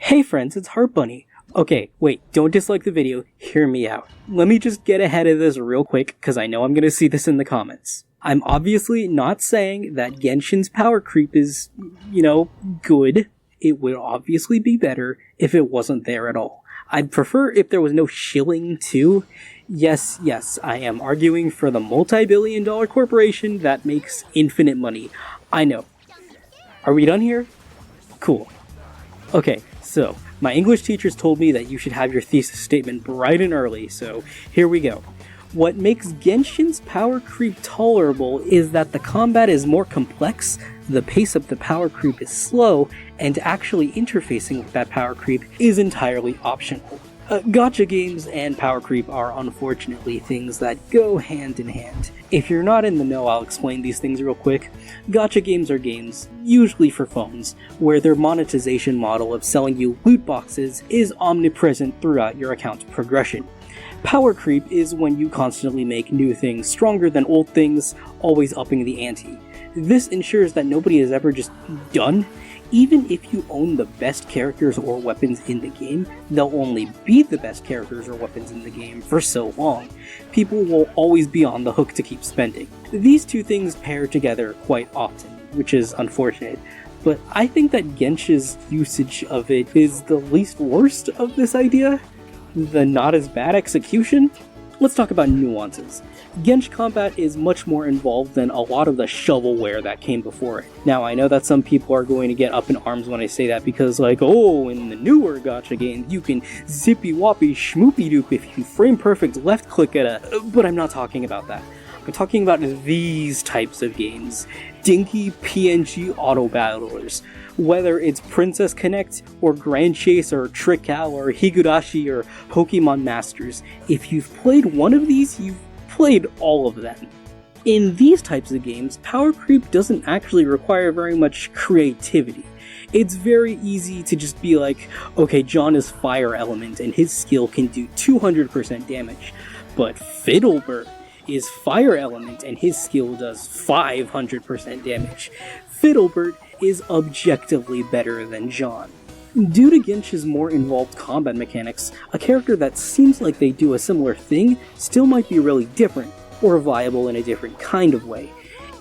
Hey friends, it's Heart Bunny. Okay, wait, don't dislike the video, hear me out. Let me just get ahead of this real quick, because I know I'm gonna see this in the comments. I'm obviously not saying that Genshin's power creep is, good. It would obviously be better if it wasn't there at all. I'd prefer if there was no shilling too. Yes, I am arguing for the multi-billion-dollar corporation that makes infinite money. I know. Are we done here? Cool. Okay, so, my English teachers told me that you should have your thesis statement bright and early, so here we go. What makes Genshin's power creep tolerable is that the combat is more complex, the pace of the power creep is slow, and actually interfacing with that power creep is entirely optional. Gacha games and power creep are unfortunately things that go hand in hand. If you're not in the know, I'll explain these things real quick. Gacha games are games, usually for phones, where their monetization model of selling you loot boxes is omnipresent throughout your account's progression. Power creep is when you constantly make new things stronger than old things, always upping the ante. This ensures that nobody is ever just done. Even if you own the best characters or weapons in the game, they'll only be the best characters or weapons in the game for so long. People will always be on the hook to keep spending. These two things pair together quite often, which is unfortunate, but I think that Gensh's usage of it is the least worst of this idea. The not as bad execution? Let's talk about nuances. Gensh combat is much more involved than a lot of the shovelware that came before it. Now, I know that some people are going to get up in arms when I say that because, in the newer gacha games, you can zippy-woppy schmoopy-doop if you frame-perfect left-click at but I'm not talking about that. I'm talking about these types of games. Dinky PNG auto-battlers. Whether it's Princess Connect, or Grand Chase, or Trick Owl, or Higurashi, or Pokemon Masters, if you've played one of these, you've played all of them. In these types of games, power creep doesn't actually require very much creativity. It's very easy to just be like, okay, John is fire element and his skill can do 200% damage, but Fiddlebird is fire element and his skill does 500% damage. Fiddlebird is objectively better than John. Due to Gensh's more involved combat mechanics, a character that seems like they do a similar thing still might be really different, or viable in a different kind of way.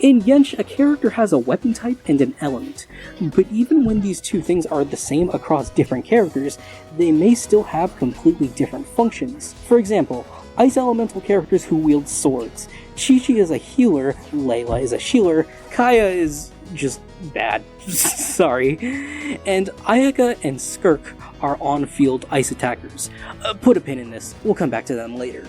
In Gensh, a character has a weapon type and an element, but even when these two things are the same across different characters, they may still have completely different functions. For example, Ice Elemental characters who wield swords. Chi-Chi is a healer, Layla is a shieler, Kaya is just bad. Sorry. And Ayaka and Skirk are on-field ice attackers. Put a pin in this, we'll come back to them later.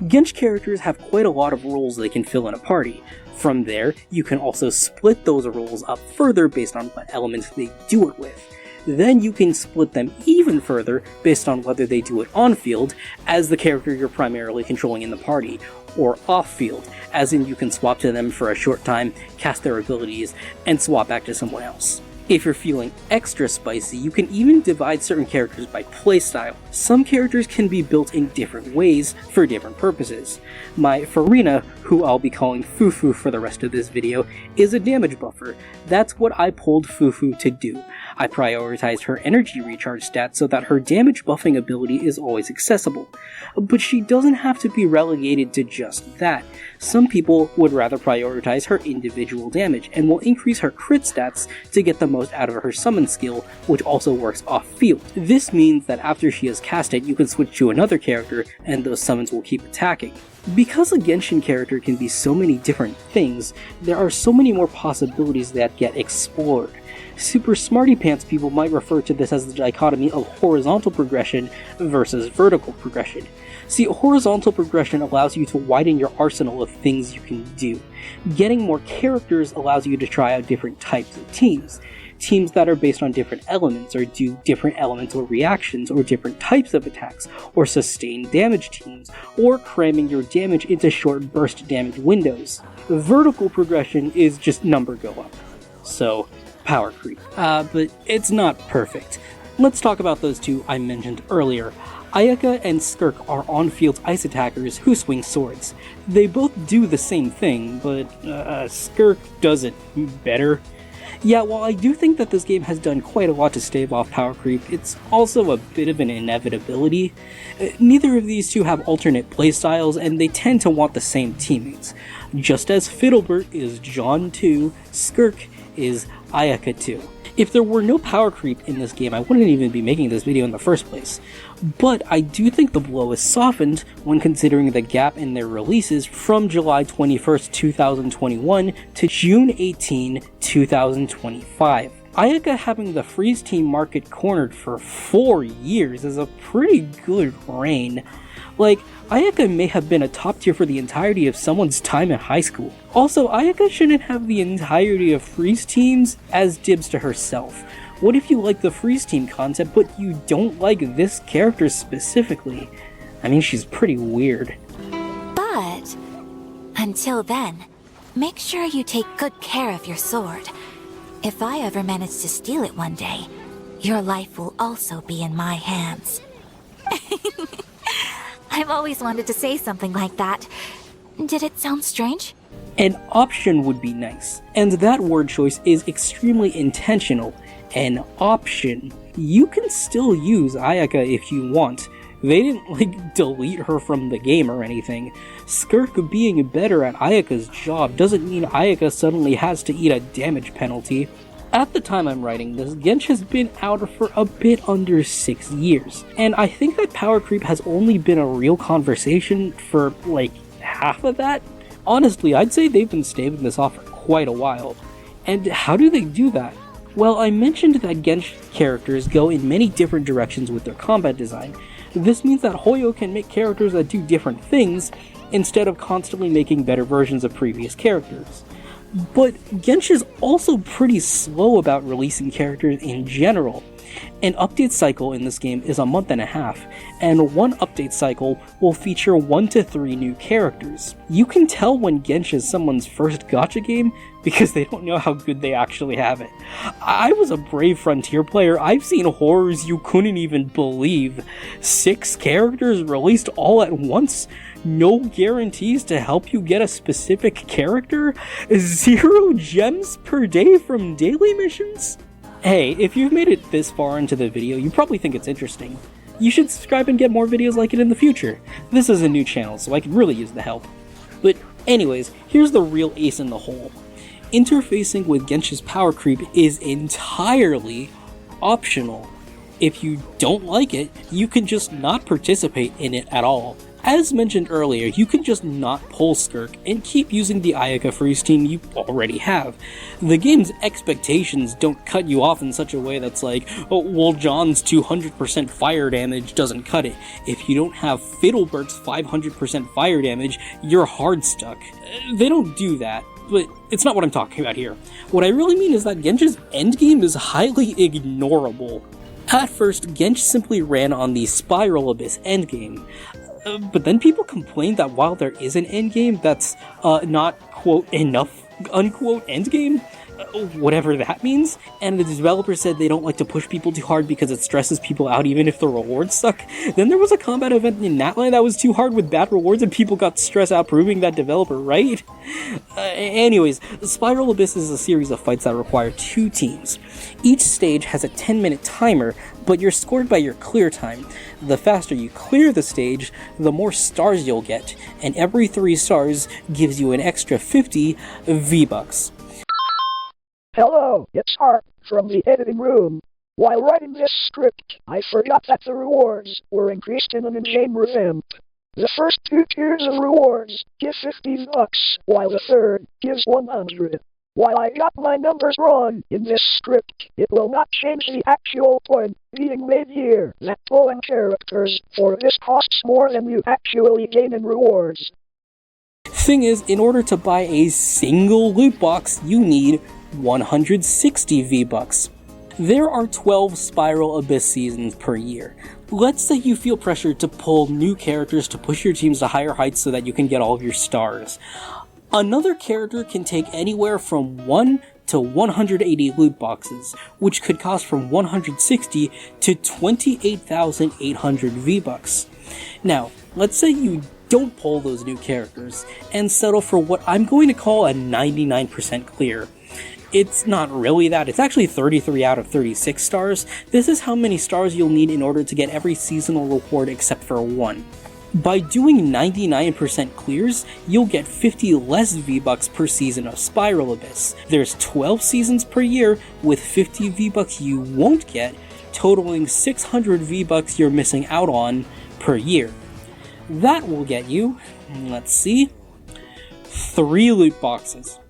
Gensh characters have quite a lot of roles they can fill in a party. From there, you can also split those roles up further based on what elements they do it with. Then you can split them even further based on whether they do it on-field, as the character you're primarily controlling in the party, or off-field, as in you can swap to them for a short time, cast their abilities, and swap back to someone else. If you're feeling extra spicy, you can even divide certain characters by playstyle. Some characters can be built in different ways for different purposes. My Farina, who I'll be calling Fufu for the rest of this video, is a damage buffer. That's what I pulled Fufu to do. I prioritized her energy recharge stats so that her damage buffing ability is always accessible. But she doesn't have to be relegated to just that. Some people would rather prioritize her individual damage and will increase her crit stats to get the most out of her summon skill, which also works off-field. This means that after she is casted, you can switch to another character and those summons will keep attacking. Because a Genshin character can be so many different things, there are so many more possibilities that get explored. Super smarty pants people might refer to this as the dichotomy of horizontal progression versus vertical progression. See, horizontal progression allows you to widen your arsenal of things you can do. Getting more characters allows you to try out different types of teams. Teams that are based on different elements, or do different elemental reactions, or different types of attacks, or sustained damage teams, or cramming your damage into short burst damage windows. Vertical progression is just number go up. So, power creep. But it's not perfect. Let's talk about those two I mentioned earlier. Ayaka and Skirk are on-field ice attackers who swing swords. They both do the same thing, but Skirk does it better. Yeah, while I do think that this game has done quite a lot to stave off power creep, it's also a bit of an inevitability. Neither of these two have alternate playstyles, and they tend to want the same teammates. Just as Fiddlebert is John 2, Skirk is Ayaka 2. If there were no power creep in this game, I wouldn't even be making this video in the first place. But I do think the blow is softened when considering the gap in their releases from July 21st, 2021 to June 18, 2025. Ayaka having the freeze team market cornered for 4 years is a pretty good reign. Like, Ayaka may have been a top tier for the entirety of someone's time in high school. Also, Ayaka shouldn't have the entirety of freeze teams as dibs to herself. What if you like the freeze team concept, but you don't like this character specifically? I mean, she's pretty weird. But, until then, make sure you take good care of your sword. If I ever manage to steal it one day, your life will also be in my hands. I've always wanted to say something like that. Did it sound strange? An option would be nice, and that word choice is extremely intentional. An option. You can still use Ayaka if you want. They didn't, delete her from the game or anything. Skirk being better at Ayaka's job doesn't mean Ayaka suddenly has to eat a damage penalty. At the time I'm writing this, Gensh has been out for a bit under 6 years, and I think that power creep has only been a real conversation for, half of that? Honestly, I'd say they've been staving this off for quite a while. And how do they do that? Well, I mentioned that Gensh characters go in many different directions with their combat design. This means that Hoyo can make characters that do different things, instead of constantly making better versions of previous characters. But Gensh is also pretty slow about releasing characters in general. An update cycle in this game is a month and a half, and one update cycle will feature 1 to 3 new characters. You can tell when Gensh is someone's first gacha game because they don't know how good they actually have it. I was a Brave Frontier player. I've seen horrors you couldn't even believe. 6 characters released all at once? No guarantees to help you get a specific character? 0 gems per day from daily missions? Hey, if you've made it this far into the video, you probably think it's interesting. You should subscribe and get more videos like it in the future. This is a new channel, so I could really use the help. But anyways, here's the real ace in the hole. Interfacing with Gensh's power creep is entirely optional. If you don't like it, you can just not participate in it at all. As mentioned earlier, you can just not pull Skirk and keep using the Ayaka freeze team you already have. The game's expectations don't cut you off in such a way that's like, oh, well, John's 200% fire damage doesn't cut it. If you don't have Fiddlebert's 500% fire damage, you're hard stuck. They don't do that, but it's not what I'm talking about here. What I really mean is that Gensh's endgame is highly ignorable. At first, Gensh simply ran on the Spiral Abyss endgame. But then people complained that while there is an endgame that's not, quote, enough, unquote, endgame, whatever that means, and the developer said they don't like to push people too hard because it stresses people out even if the rewards suck. Then there was a combat event in Natline that was too hard with bad rewards and people got stressed out proving that developer right. Anyways, Spiral Abyss is a series of fights that require 2 teams. Each stage has a 10-minute timer, but you're scored by your clear time. The faster you clear the stage, the more stars you'll get, and every 3 stars gives you an extra 50 V-Bucks. Hello, it's Art from the editing room. While writing this script, I forgot that the rewards were increased in an in-game revamp. The first 2 tiers of rewards give 50 bucks, while the third gives 100. While I got my numbers wrong in this script, it will not change the actual point being made here that pulling characters for this costs more than you actually gain in rewards. Thing is, in order to buy a single loot box, you need 160 V-Bucks. There are 12 Spiral Abyss seasons per year. Let's say you feel pressured to pull new characters to push your teams to higher heights so that you can get all of your stars. Another character can take anywhere from 1 to 180 loot boxes, which could cost from 160 to 28,800 V-Bucks. Now, let's say you don't pull those new characters and settle for what I'm going to call a 99% clear. It's not really that, it's actually 33 out of 36 stars. This is how many stars you'll need in order to get every seasonal reward except for one. By doing 99% clears, you'll get 50 less V-Bucks per season of Spiral Abyss. There's 12 seasons per year, with 50 V-Bucks you won't get, totaling 600 V-Bucks you're missing out on per year. That will get you, let's see, 3 loot boxes.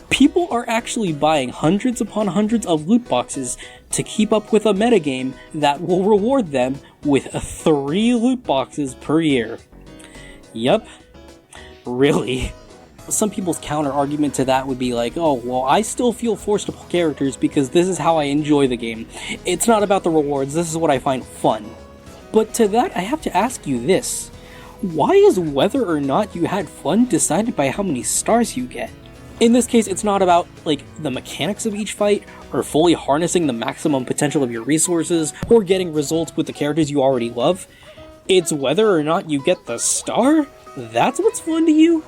People are actually buying hundreds upon hundreds of loot boxes to keep up with a metagame that will reward them with 3 loot boxes per year. Yup. Really. Some people's counter argument to that would be like, oh, well, I still feel forced to pull characters because this is how I enjoy the game. It's not about the rewards, this is what I find fun. But to that, I have to ask you this. Why is whether or not you had fun decided by how many stars you get? In this case, it's not about, like, the mechanics of each fight, or fully harnessing the maximum potential of your resources, or getting results with the characters you already love. It's whether or not you get the star? That's what's fun to you?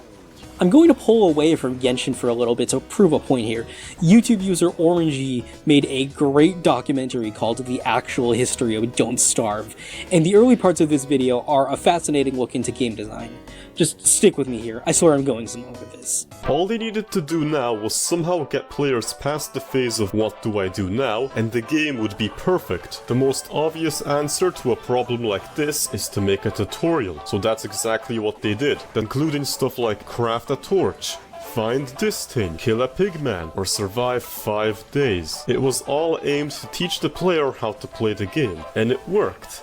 I'm going to pull away from Genshin for a little bit to prove a point here. YouTube user Orangey made a great documentary called The Actual History of Don't Starve, and the early parts of this video are a fascinating look into game design. Just stick with me here, I swear I'm going somewhere with this. All they needed to do now was somehow get players past the phase of what do I do now, and the game would be perfect. The most obvious answer to a problem like this is to make a tutorial, so that's exactly what they did, including stuff like craft a torch, find this thing, kill a pigman, or survive 5 days. It was all aimed to teach the player how to play the game, and it worked.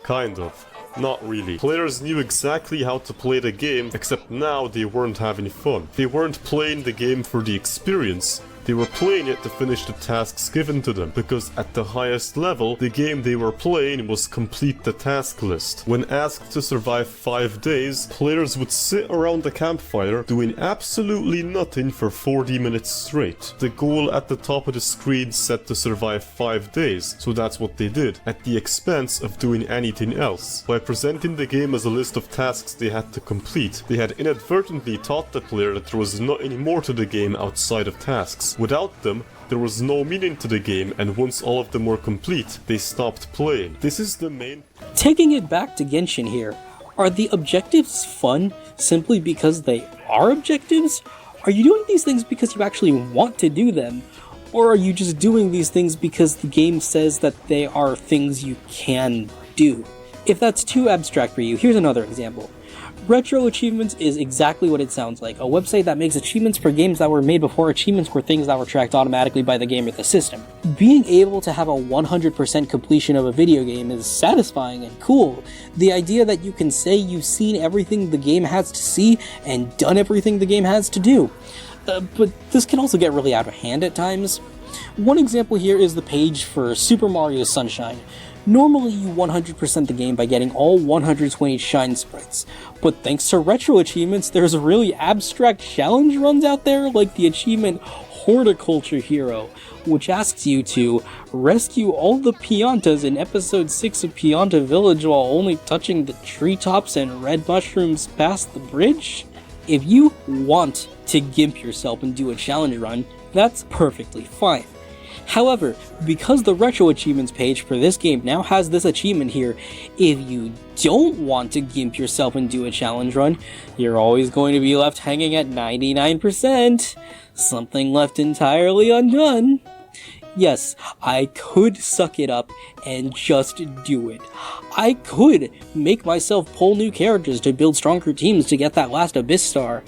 Kind of. Not really. Players knew exactly how to play the game, except now they weren't having fun. They weren't playing the game for the experience. They were playing it to finish the tasks given to them, because at the highest level, the game they were playing was complete the task list. When asked to survive 5 days, players would sit around the campfire doing absolutely nothing for 40 minutes straight. The goal at the top of the screen said to survive 5 days, so that's what they did, at the expense of doing anything else. By presenting the game as a list of tasks they had to complete, they had inadvertently taught the player that there was nothing more to the game outside of tasks. Without them, there was no meaning to the game, and once all of them were complete, they stopped playing. This is the main... Taking it back to Genshin here, are the objectives fun simply because they are objectives? Are you doing these things because you actually want to do them? Or are you just doing these things because the game says that they are things you can do? If that's too abstract for you, here's another example. Retro Achievements is exactly what it sounds like, a website that makes achievements for games that were made before achievements were things that were tracked automatically by the game or the system. Being able to have a 100% completion of a video game is satisfying and cool. The idea that you can say you've seen everything the game has to see and done everything the game has to do. But this can also get really out of hand at times. One example here is the page for Super Mario Sunshine. Normally you 100% the game by getting all 120 shine sprites, but thanks to retro achievements there's really abstract challenge runs out there like the achievement Horticulture Hero, which asks you to rescue all the Piantas in episode 6 of Pianta Village while only touching the treetops and red mushrooms past the bridge. If you want to gimp yourself and do a challenge run, that's perfectly fine. However, because the Retro Achievements page for this game now has this achievement here, if you don't want to gimp yourself and do a challenge run, you're always going to be left hanging at 99%. Something left entirely undone. Yes, I could suck it up and just do it. I could make myself pull new characters to build stronger teams to get that last Abyss Star.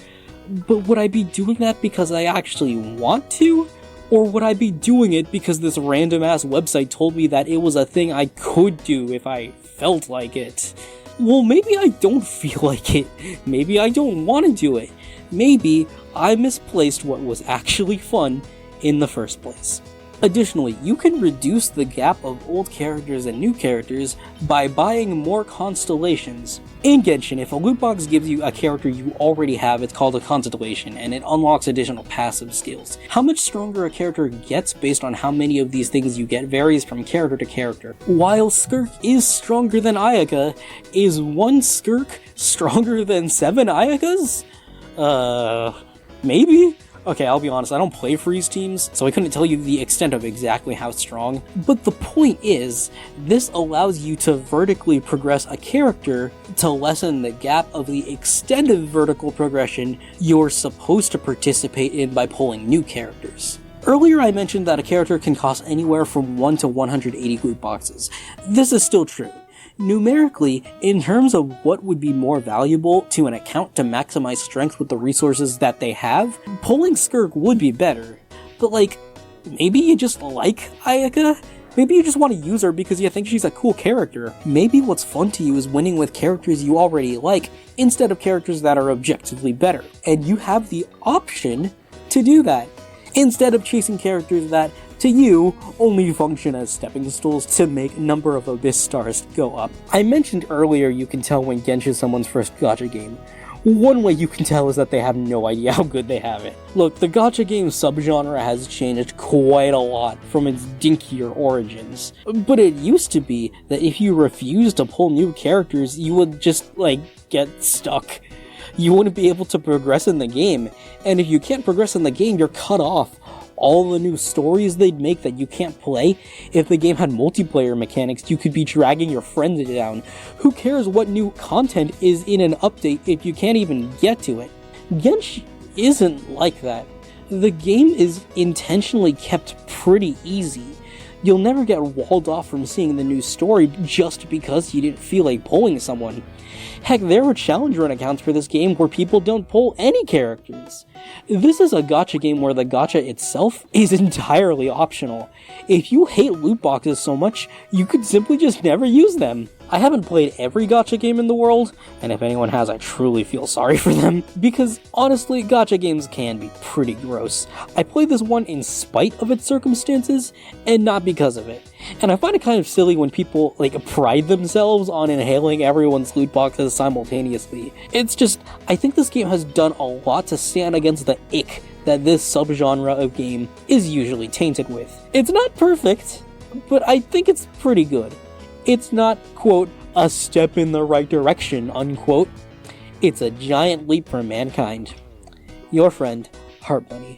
But would I be doing that because I actually want to? Or would I be doing it because this random-ass website told me that it was a thing I could do if I felt like it? Well, maybe I don't feel like it. Maybe I don't want to do it. Maybe I misplaced what was actually fun in the first place. Additionally, you can reduce the gap of old characters and new characters by buying more constellations. In Genshin, if a loot box gives you a character you already have, it's called a constellation, and it unlocks additional passive skills. How much stronger a character gets based on how many of these things you get varies from character to character. While Skirk is stronger than Ayaka, is one Skirk stronger than 7 Ayakas? Maybe? Okay, I'll be honest, I don't play freeze teams, so I couldn't tell you the extent of exactly how strong. But the point is, this allows you to vertically progress a character to lessen the gap of the extended vertical progression you're supposed to participate in by pulling new characters. Earlier I mentioned that a character can cost anywhere from 1 to 180 loot boxes. This is still true. Numerically, in terms of what would be more valuable to an account to maximize strength with the resources that they have, pulling Skirk would be better. But like, maybe you just like Ayaka? Maybe you just want to use her because you think she's a cool character. Maybe what's fun to you is winning with characters you already like, instead of characters that are objectively better. And you have the option to do that, instead of chasing characters that, to you, only function as stepping stools to make number of Abyss stars go up. I mentioned earlier you can tell when Gensh is someone's first gacha game. One way you can tell is that they have no idea how good they have it. Look, the gacha game subgenre has changed quite a lot from its dinkier origins. But it used to be that if you refused to pull new characters, you would just, get stuck. You wouldn't be able to progress in the game, and if you can't progress in the game, you're cut off. All the new stories they'd make that you can't play. If the game had multiplayer mechanics, you could be dragging your friends down. Who cares what new content is in an update if you can't even get to it? Gensh isn't like that. The game is intentionally kept pretty easy. You'll never get walled off from seeing the new story just because you didn't feel like pulling someone. Heck, there are challenge run accounts for this game where people don't pull any characters. This is a gacha game where the gacha itself is entirely optional. If you hate loot boxes so much, you could simply just never use them. I haven't played every gacha game in the world, and if anyone has, I truly feel sorry for them, because honestly, gacha games can be pretty gross. I played this one in spite of its circumstances, and not because of it. And I find it kind of silly when people, pride themselves on inhaling everyone's loot boxes simultaneously. It's just, I think this game has done a lot to stand against the ick that this subgenre of game is usually tainted with. It's not perfect, but I think it's pretty good. It's not, quote, a step in the right direction, unquote. It's a giant leap for mankind. Your friend, Heart Bunny.